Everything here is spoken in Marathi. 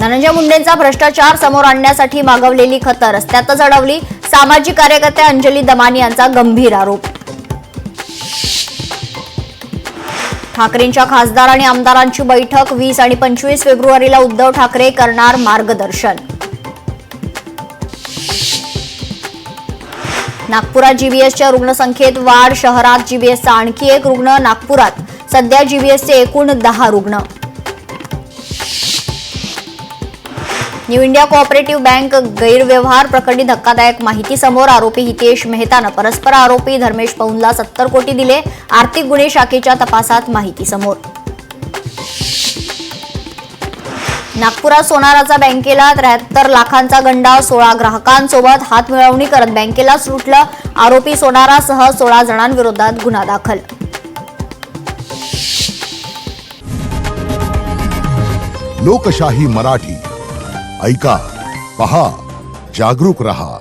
धनंजय मुंडेंचा भ्रष्टाचार समोर आणण्यासाठी मागवलेली खतं रस्त्यातच अडवली, सामाजिक कार्यकर्त्या अंजली दमानी यांचा गंभीर आरोप। ठाकरेंच्या खासदार आणि आमदारांची बैठक 20 आणि 25 फेब्रुवारीला उद्धव ठाकरे करणार मार्गदर्शन। नागपुरात जीबीएसच्या रुग्णसंख्येत वाढ, शहरात जीबीएसचा आणखी एक रुग्ण, नागपुरात सध्या जीबीएसचे एकूण 10 रुग्ण। न्यू इंडिया कोऑपरेटिव्ह बँक गैरव्यवहार प्रकरणी धक्कादायक माहिती समोर, आरोपी हितेश मेहतानं परस्पर आरोपी धर्मेश पौनला 70 कोटी दिले, आर्थिक गुन्हे शाखेच्या तपासात माहिती समोर। नागपुरात सोनाराचा बँकेला 73 लाखांचा गंडा, 16 ग्राहकांसोबत हातमिळवणी करत बँकेलाच लुटलं, आरोपी सोनारासह 16 जणांविरोधात गुन्हा दाखल। लोकशाही मराठी ऐका, पहा, जागरूक रहा।